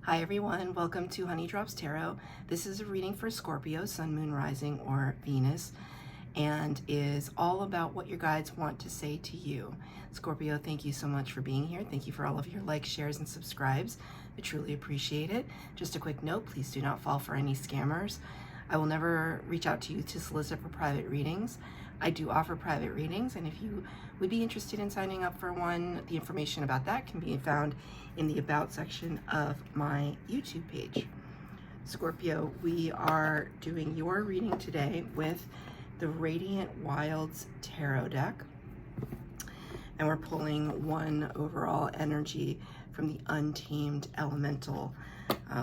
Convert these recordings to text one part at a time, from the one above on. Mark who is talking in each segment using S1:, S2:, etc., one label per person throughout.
S1: Hi everyone, welcome to Honey Drops Tarot. This is a reading for Scorpio, Sun, Moon, Rising, or Venus, and is all about what your guides want to say to you. Scorpio, thank you so much for being here. Thank you for all of your likes, shares, and subscribes. I truly appreciate it. Just a quick note, please do not fall for any scammers. I will never reach out to you to solicit for private readings. I do offer private readings, and if you would be interested in signing up for one, the information about that can be found in the About section of my YouTube page. Scorpio, we are doing your reading today with the Radiant Wilds Tarot deck, and we're pulling one overall energy from the Untamed Elemental,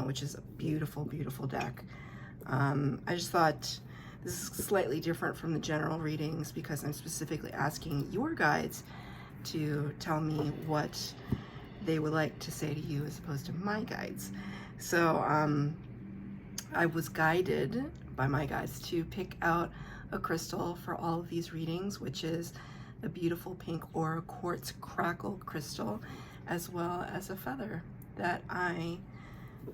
S1: which is a beautiful, beautiful deck. I just thought this is slightly different from the general readings because I'm specifically asking your guides to tell me what they would like to say to you as opposed to my guides. So I was guided by my guides to pick out a crystal for all of these readings, which is a beautiful pink aura quartz crackle crystal, as well as a feather that I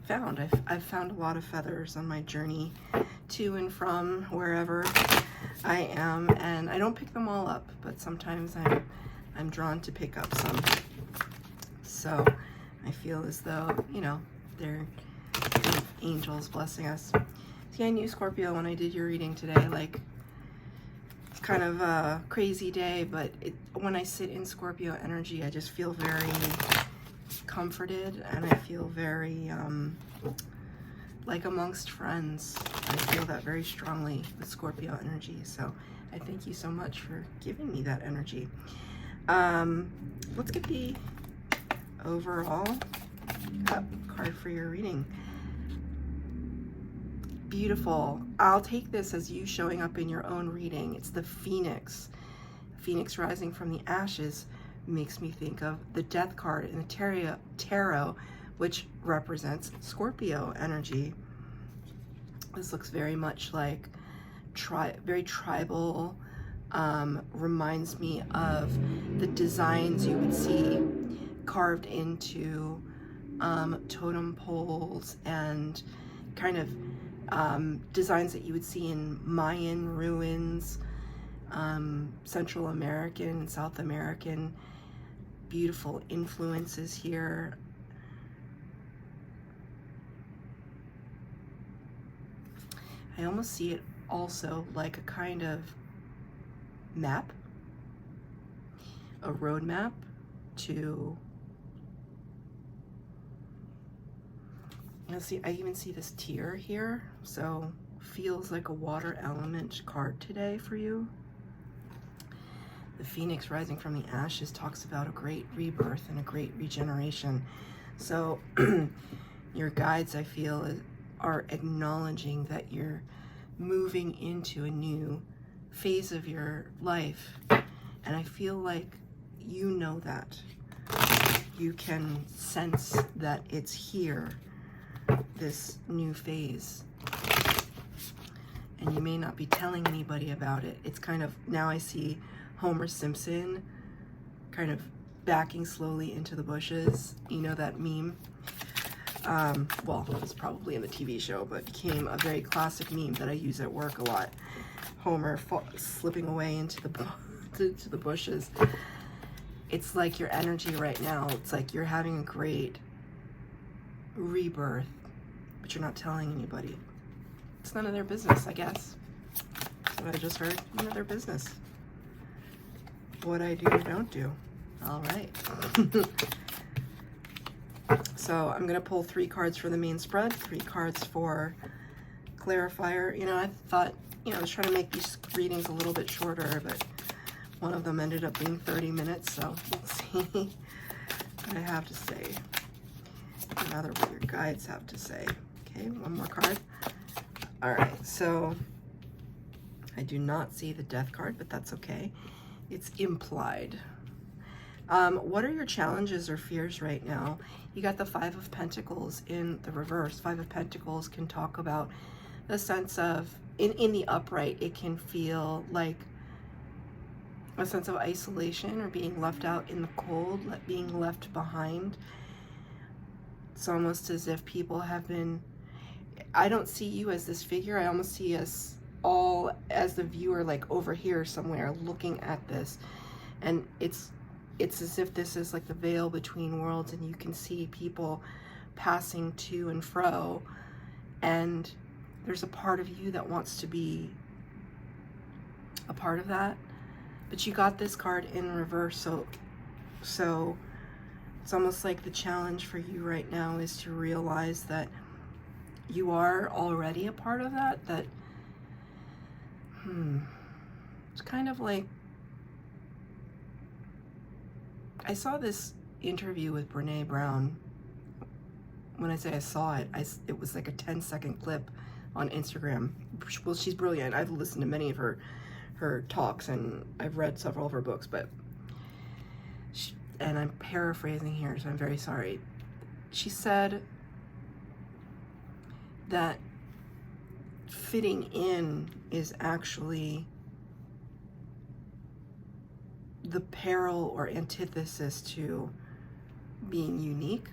S1: found. I've found a lot of feathers on my journey to and from wherever I am, and I don't pick them all up, but sometimes I'm drawn to pick up some. So I feel as though, you know, they're kind of angels blessing us. See, I knew, Scorpio, when I did your reading today, like, it's kind of a crazy day, but when I sit in Scorpio energy, I just feel very comforted, and I feel very like amongst friends. I feel that very strongly with Scorpio energy, so I thank you so much for giving me that energy. Let's get the overall card for your reading. Beautiful. I'll take this as you showing up in your own reading. It's the Phoenix. Phoenix rising from the ashes makes me think of the Death card in the tarot, which represents Scorpio energy. This looks very much like very tribal. Reminds me of the designs you would see carved into totem poles and kind of designs that you would see in Mayan ruins, Central American, South American. Beautiful influences here. I almost see it also like a kind of map, a road map to, I even see this tear here, so feels like a water element card today for you. The Phoenix rising from the ashes talks about a great rebirth and a great regeneration. So your guides, I feel, are acknowledging that you're moving into a new phase of your life. And I feel like you know that. You can sense that it's here, this new phase. And you may not be telling anybody about it. It's kind of, now I see Homer Simpson kind of backing slowly into the bushes. You know that meme? Well, it was probably in the TV show, but became a very classic meme that I use at work a lot. Homer slipping away into the bushes. It's like your energy right now. It's like you're having a great rebirth, but you're not telling anybody. It's none of their business, I guess. That's what I just heard. None of their business. What I do or don't do. All right. So I'm going to pull 3 cards for the main spread, 3 cards for clarifier. You know, I thought, I was trying to make these readings a little bit shorter, but one of them ended up being 30 minutes, so we'll see what I have to say. Rather, what your guides have to say. Okay, one more card. All right, so I do not see the Death card, but that's okay. It's implied. What are your challenges or fears right now? You got the 5 of Pentacles in the reverse. 5 of Pentacles can talk about the sense of, in the upright, it can feel like a sense of isolation or being left out in the cold, being left behind. It's almost as if people have been, I don't see you as this figure. I almost see us all as the viewer, like over here somewhere looking at this. And it's as if this is like the veil between worlds, and you can see people passing to and fro, and there's a part of you that wants to be a part of that. But you got this card in reverse, so it's almost like the challenge for you right now is to realize that you are already a part of that. It's kind of like, I saw this interview with Brene Brown. When I say I saw it, it was like a 10-second clip on Instagram. Well, she's brilliant. I've listened to many of her talks, and I've read several of her books, and I'm paraphrasing here, so I'm very sorry. She said that fitting in is actually the peril or antithesis to being unique,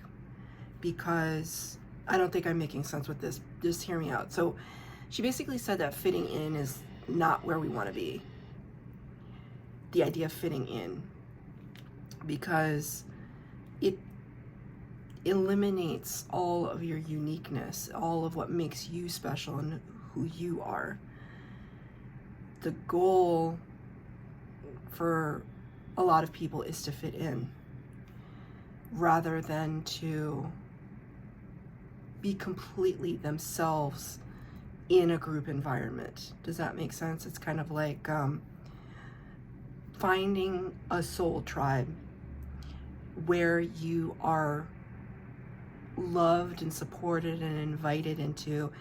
S1: because I don't think I'm making sense with this. Just hear me out. So she basically said that fitting in is not where we want to be. The idea of fitting in, because it eliminates all of your uniqueness, all of what makes you special and who you are. The goal for a lot of people is to fit in rather than to be completely themselves in a group environment. Does that make sense? It's kind of like finding a soul tribe where you are loved and supported and invited into,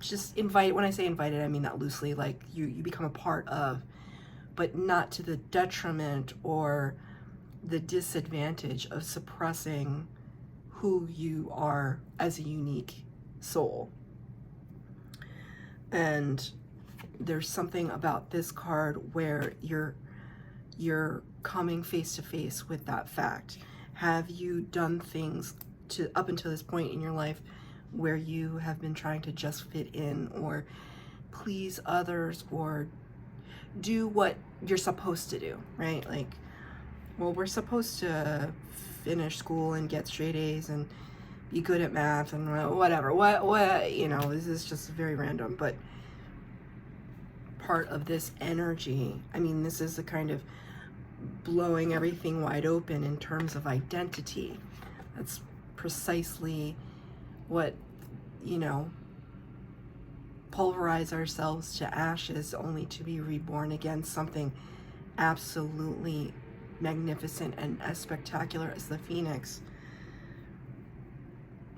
S1: when I say invited, I mean that loosely, like you become a part of, but not to the detriment or the disadvantage of suppressing who you are as a unique soul. And there's something about this card where you're coming face to face with that fact. Have you done things up until this point in your life where you have been trying to just fit in or please others or do what you're supposed to do, right? Like, well, we're supposed to finish school and get straight A's and be good at math and whatever. What, you know, this is just very random, but part of this energy, I mean, this is the kind of blowing everything wide open in terms of identity. That's precisely what, you know, pulverize ourselves to ashes only to be reborn again, something absolutely magnificent and as spectacular as the phoenix,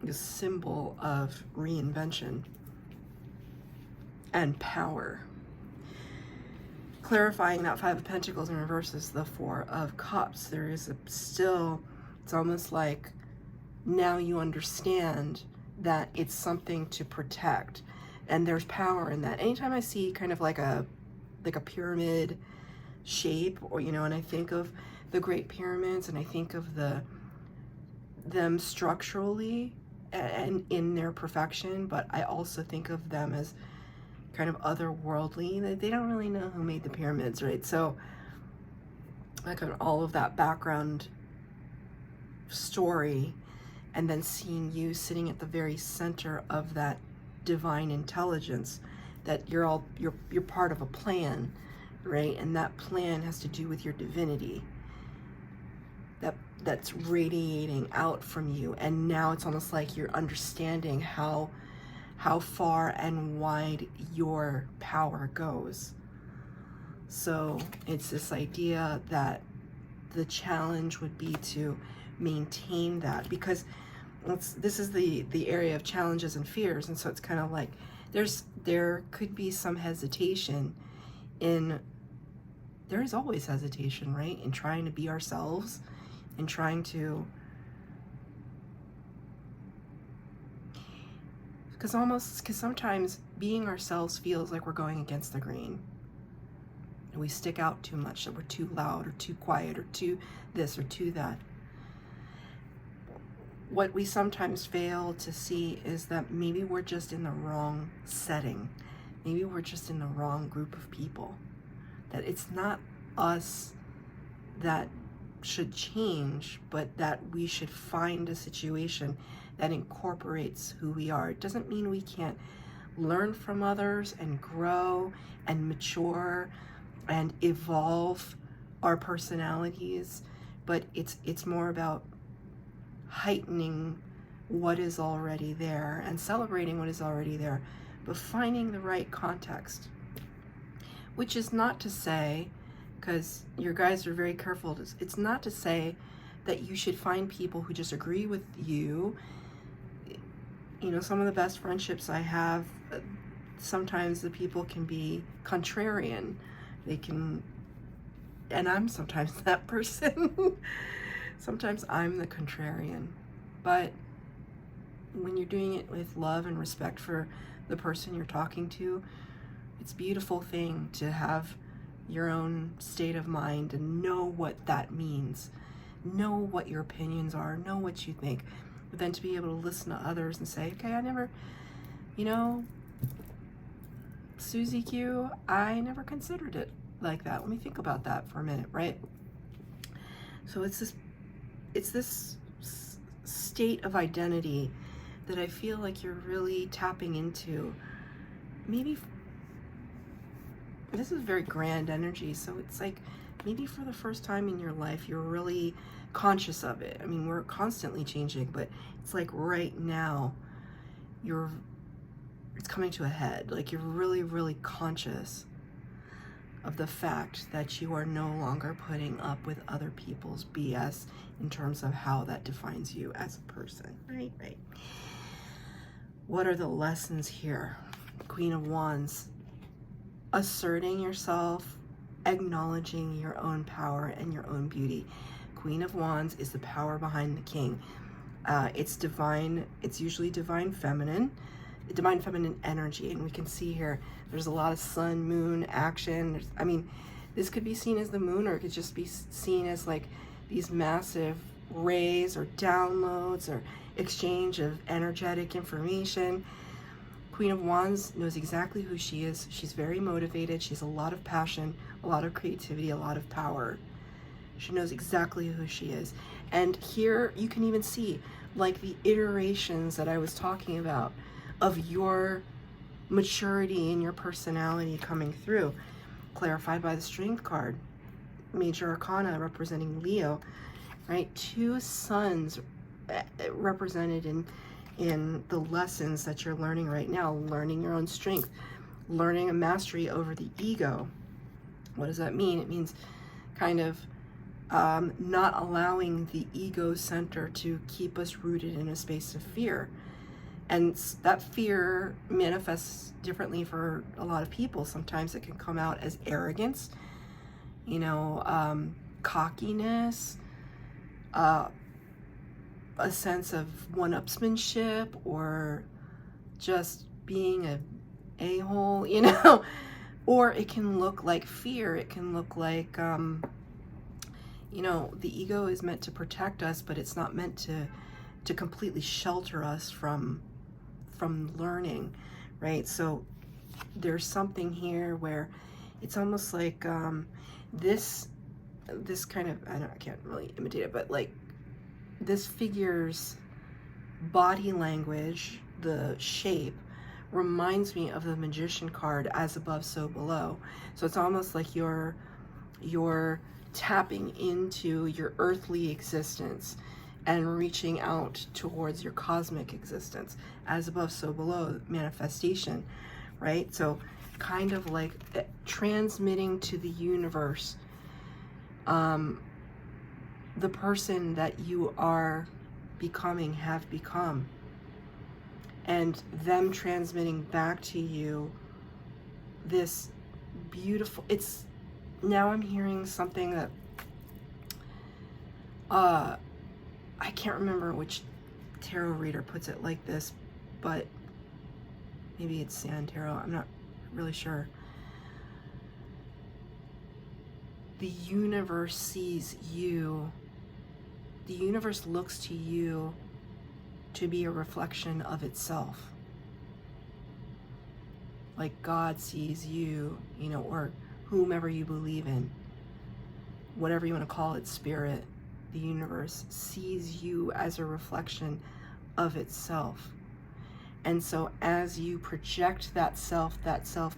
S1: the symbol of reinvention and power. Clarifying that Five of Pentacles in reverse is the Four of Cups. There is it's almost like now you understand that it's something to protect, and there's power in that. Anytime I see kind of like a pyramid shape, or, you know, and I think of the Great Pyramids, and I think of them structurally and in their perfection, but I also think of them as kind of otherworldly. They don't really know who made the pyramids, right? So like all of that background story, and then seeing you sitting at the very center of that divine intelligence, that you're part of a plan, right? And that plan has to do with your divinity that's radiating out from you. And now it's almost like you're understanding how far and wide your power goes. So it's this idea that the challenge would be to maintain that, because this is the area of challenges and fears. And so it's kind of like there could be some hesitation there is always hesitation, right? In trying to be ourselves and trying to, because sometimes being ourselves feels like we're going against the grain. And we stick out too much, that we're too loud or too quiet or too this or too that. what we sometimes fail to see is that maybe we're just in the wrong setting. Maybe we're just in the wrong group of people. That it's not us that should change, but that we should find a situation that incorporates who we are. It doesn't mean we can't learn from others and grow and mature and evolve our personalities, but it's more about heightening what is already there and celebrating what is already there, but finding the right context. Which is not to say, because your guys are very careful, it's not to say that you should find people who just agree with you. You know, some of the best friendships I have, sometimes the people can be contrarian. They can, and I'm sometimes that person. Sometimes I'm the contrarian. But when you're doing it with love and respect for the person you're talking to, it's a beautiful thing to have your own state of mind and know what that means. Know what your opinions are, know what you think. But then to be able to listen to others and say, okay, I never, you know, Susie Q, I never considered it like that. Let me think about that for a minute, right? So it's this state of identity that I feel like you're really tapping into. Maybe this is very grand energy, so it's like maybe for the first time in your life you're really conscious of it. I mean, we're constantly changing, but it's like right now it's coming to a head. Like you're really, really conscious of the fact that you are no longer putting up with other people's BS in terms of how that defines you as a person. Right. What are the lessons here? Queen of Wands. Asserting yourself, acknowledging your own power and your own beauty. Queen of Wands is the power behind the king. It's divine. It's usually divine feminine energy, and we can see here there's a lot of sun, moon action. I mean, this could be seen as the moon, or it could just be seen as like these massive rays or downloads or exchange of energetic information. Queen of Wands knows exactly who she is. She's very motivated. She has a lot of passion, a lot of creativity, a lot of power. She knows exactly who she is. And here you can even see like the iterations that I was talking about of your maturity and your personality coming through. Clarified by the Strength card. Major Arcana representing Leo, right? Two suns represented in the lessons that you're learning right now. Learning your own strength. Learning a mastery over the ego. What does that mean? It means kind of not allowing the ego center to keep us rooted in a space of fear. And that fear manifests differently for a lot of people. Sometimes it can come out as arrogance, you know, cockiness, a sense of one-upsmanship, or just being a a-hole, you know. Or it can look like fear. It can look like, you know, the ego is meant to protect us, but it's not meant to completely shelter us from learning, right? So there's something here where it's almost like this kind of, I can't really imitate it, but like this figure's body language, the shape, reminds me of the Magician card, as above, so below. So it's almost like you're tapping into your earthly existence and reaching out towards your cosmic existence. As above, so below, manifestation, right? So kind of like transmitting to the universe the person that you are becoming, have become, and them transmitting back to you this beautiful, it's, now I'm hearing something that I can't remember which tarot reader puts it like this, but maybe it's Sand Tarot, I'm not really sure. The universe sees you, the universe looks to you to be a reflection of itself. Like God sees you, you know, or whomever you believe in, whatever you want to call it, spirit, the universe, sees you as a reflection of itself. And so as you project that self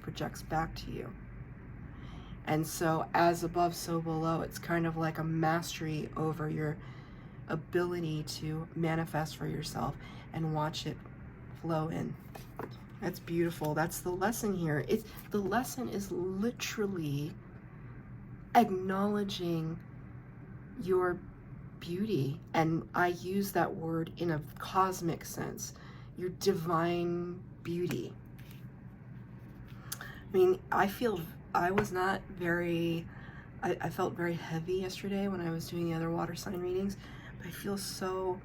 S1: projects back to you. And so as above, so below, it's kind of like a mastery over your ability to manifest for yourself and watch it flow in. That's beautiful. That's the lesson here. The lesson is literally acknowledging your beauty. And I use that word in a cosmic sense, your divine beauty. I mean, I felt very heavy yesterday when I was doing the other water sign readings, but I feel so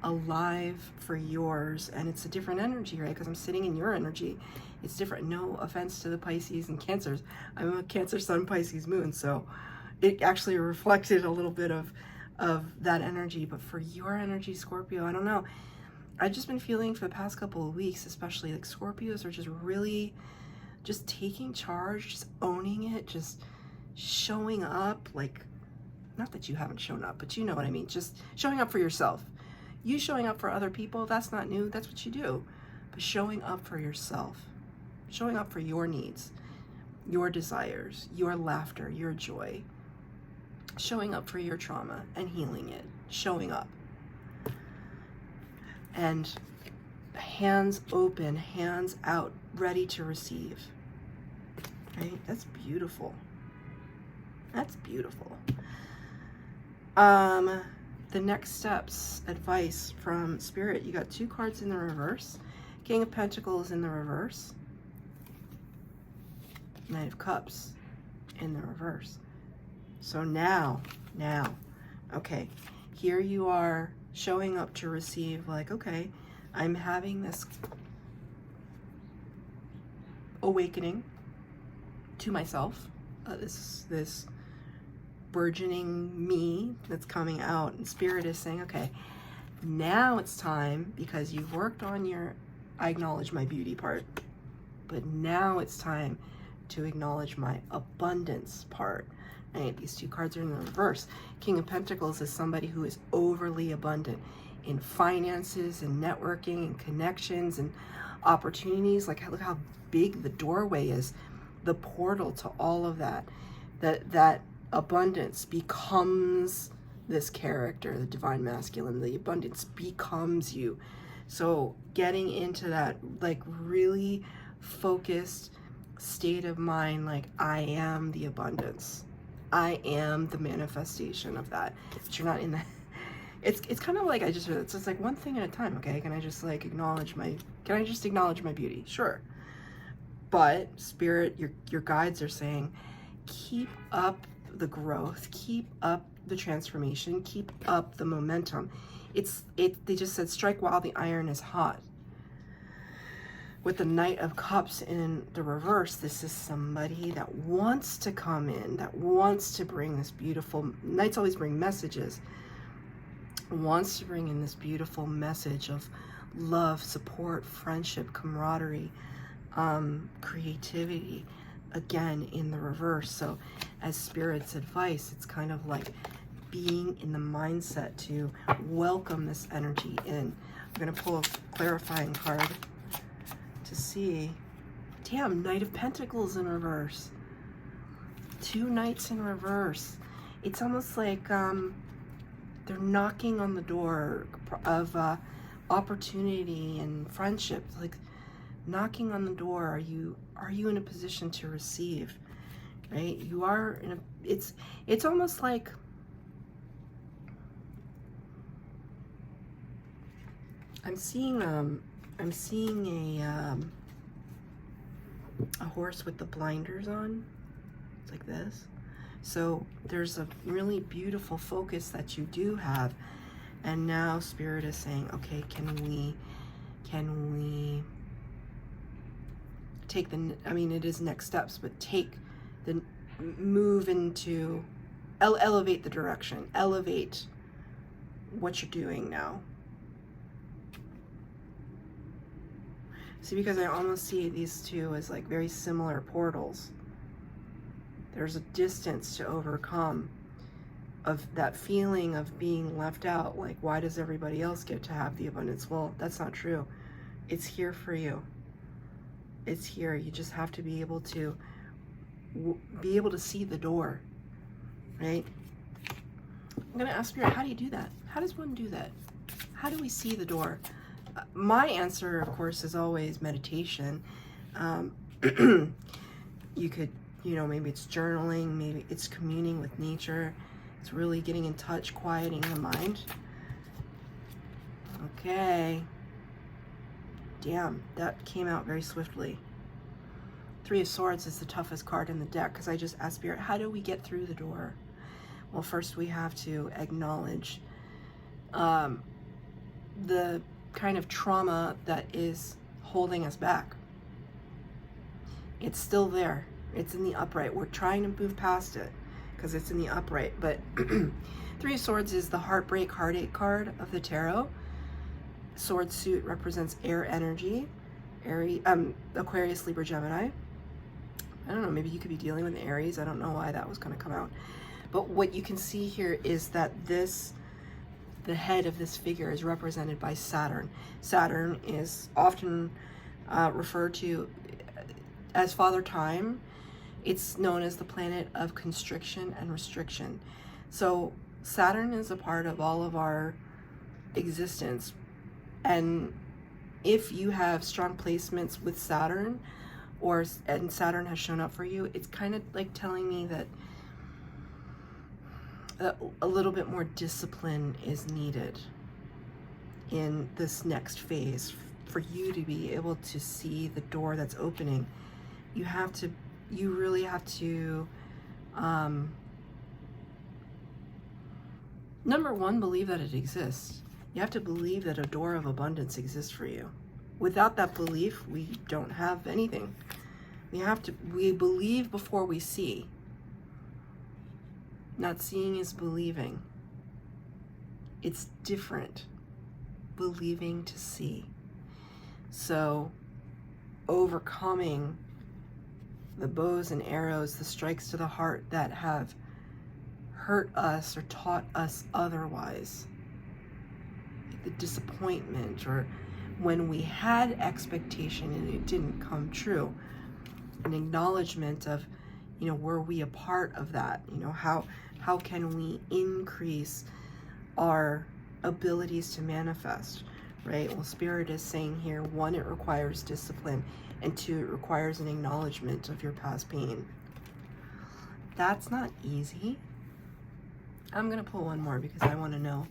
S1: alive for yours, and it's a different energy, right? Because I'm sitting in your energy. It's different. No offense to the Pisces and Cancers. I'm a Cancer Sun, Pisces Moon, so it actually reflected a little bit of that energy. But for your energy, Scorpio, I don't know. I've just been feeling for the past couple of weeks, especially, like Scorpios are just really just taking charge, just owning it, just showing up. Like, not that you haven't shown up, but you know what I mean. Just showing up for yourself. You showing up for other people, that's not new. That's what you do. But showing up for yourself, showing up for your needs, your desires, your laughter, your joy, showing up for your trauma and healing it, showing up. And hands open, hands out, ready to receive. Right? That's beautiful. That's beautiful. The next steps, advice from Spirit. You got 2 cards in the reverse. King of Pentacles in the reverse. Knight of Cups in the reverse. So now, okay, here you are showing up to receive, like, okay, I'm having this awakening to myself, this burgeoning me that's coming out, and Spirit is saying, okay, now it's time, because you've worked on your I acknowledge my beauty part, but now it's time to acknowledge my abundance part. Right? These 2 cards are in the reverse. King of Pentacles is somebody who is overly abundant in finances and networking and connections and opportunities. Like, look how big the doorway is, the portal to all of that. That abundance becomes this character, the divine masculine. The abundance becomes you. So getting into that, like, really focused state of mind, like, I am the abundance. I am the manifestation of that. But you're not in that. It's kind of like, it's just like one thing at a time, okay? Can I just acknowledge my beauty? Sure. But Spirit, your guides are saying, keep up the growth, keep up the transformation, keep up the momentum. They just said, strike while the iron is hot. With the Knight of Cups in the reverse, this is somebody that wants to come in, that wants to bring this beautiful, Knights always bring messages, wants to bring in this beautiful message of love, support, friendship, camaraderie, creativity, again in the reverse. So as Spirit's advice, it's kind of like being in the mindset to welcome this energy in. I'm going to pull a clarifying card to see. Damn, Knight of Pentacles in reverse. 2 Knights in reverse. It's almost like they're knocking on the door of opportunity and friendship. Like, knocking on the door. Are you in a position to receive? Right? You are in a. It's almost like, I'm seeing a horse with the blinders on. It's like this. So there's a really beautiful focus that you do have, and now Spirit is saying, okay, can we take the, I mean, it is next steps, but take the move into elevate the direction, elevate what you're doing now. See, because I almost see these two as like very similar portals. There's a distance to overcome of that feeling of being left out. Like, why does everybody else get to have the abundance? Well, that's not true. It's here for you. It's here. You just have to be able to see the door, right? I'm going to ask Spirit, how do you do that? How does one do that? How do we see the door? My answer, of course, is always meditation. You could, maybe it's journaling, maybe it's communing with nature. It's really getting in touch, quieting the mind. Okay. Damn, that came out very swiftly. Three of Swords is the toughest card in the deck because I just asked Spirit, how do we get through the door? Well, first we have to acknowledge the kind of trauma that is holding us back. It's still there. It's in the upright. We're trying to move past it because it's in the upright. But Three of Swords is the heartbreak, heartache card of the tarot. Sword suit represents air energy. Aquarius, Libra, Gemini. I don't know, maybe you could be dealing with Aries. I don't know why that was going to come out. But what you can see here is that the head of this figure is represented by Saturn. Saturn is often referred to as Father Time. It's known as the planet of constriction and restriction. So Saturn is a part of all of our existence. And if you have strong placements with Saturn, and Saturn has shown up for you, it's kind of like telling me that a little bit more discipline is needed in this next phase for you to be able to see the door that's opening. You really have to, number one, believe that it exists. You have to believe that a door of abundance exists for you. Without that belief, we don't have anything. We believe before we see. Not seeing is believing. It's different. Believing to see. So, overcoming the bows and arrows, the strikes to the heart that have hurt us or taught us otherwise. The disappointment, or when we had expectation and it didn't come true. An acknowledgement of, were we a part of that? How can we increase our abilities to manifest, right? Well, Spirit is saying here, one, it requires discipline, and two, it requires an acknowledgement of your past pain. That's not easy. I'm going to pull one more because I want to know,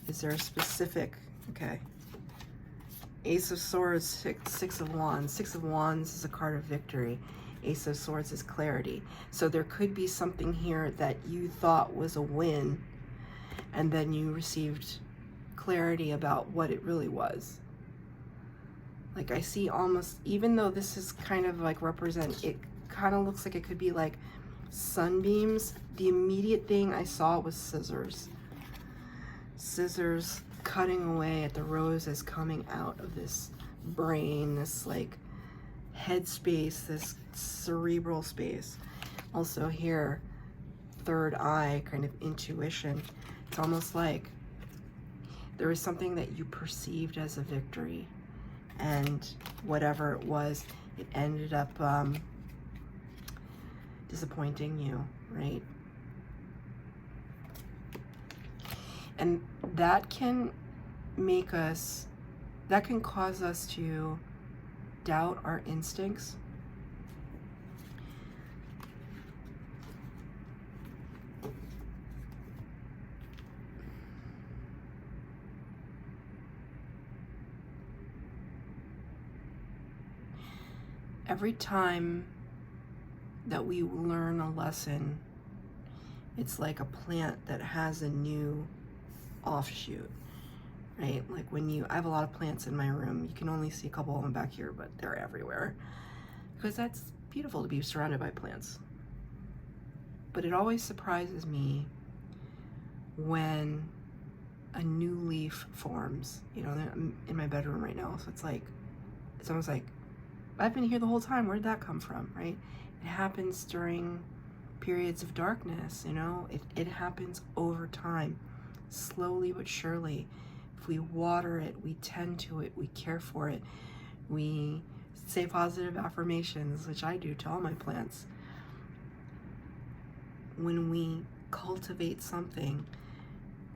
S1: is there a specific, okay. Ace of Swords, Six of Wands. Six of Wands is a card of victory. Ace of Swords is clarity. So there could be something here that you thought was a win, and then you received clarity about what it really was. Like, I see almost, even though this is kind of like it kind of looks like it could be like sunbeams, the immediate thing I saw was scissors. Scissors cutting away at the roses coming out of this brain, this like head space, this cerebral space. Also here, third eye, kind of intuition. It's almost like there was something that you perceived as a victory, and whatever it was, it ended up disappointing you, right? And that can cause us to doubt our instincts. Every time that we learn a lesson, it's like a plant that has a new offshoot, right? Like I have a lot of plants in my room. You can only see a couple of them back here, but they're everywhere because that's beautiful to be surrounded by plants. But it always surprises me when a new leaf forms. I'm in my bedroom right now, so it's like it's almost like, I've been here the whole time. Where'd that come from, right? It happens during periods of darkness, you know? It happens over time, slowly but surely. If we water it, we tend to it, we care for it, we say positive affirmations, which I do to all my plants. When we cultivate something,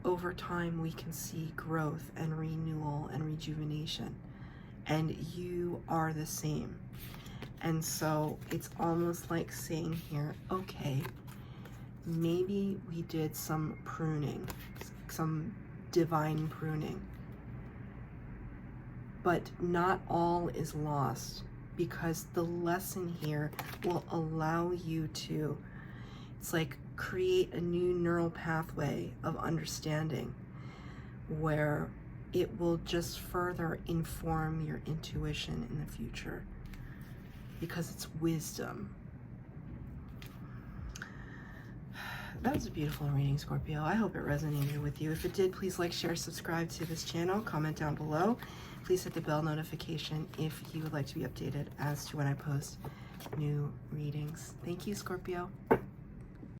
S1: over time we can see growth and renewal and rejuvenation. And you are the same. And so it's almost like saying here, okay, maybe we did some pruning, some divine pruning. But not all is lost, because the lesson here will allow you to, it's like create a new neural pathway of understanding where it will just further inform your intuition in the future, because it's wisdom. That was a beautiful reading, Scorpio. I hope it resonated with you. If it did, please like, share, subscribe to this channel, comment down below. Please hit the bell notification if you would like to be updated as to when I post new readings. Thank you, Scorpio.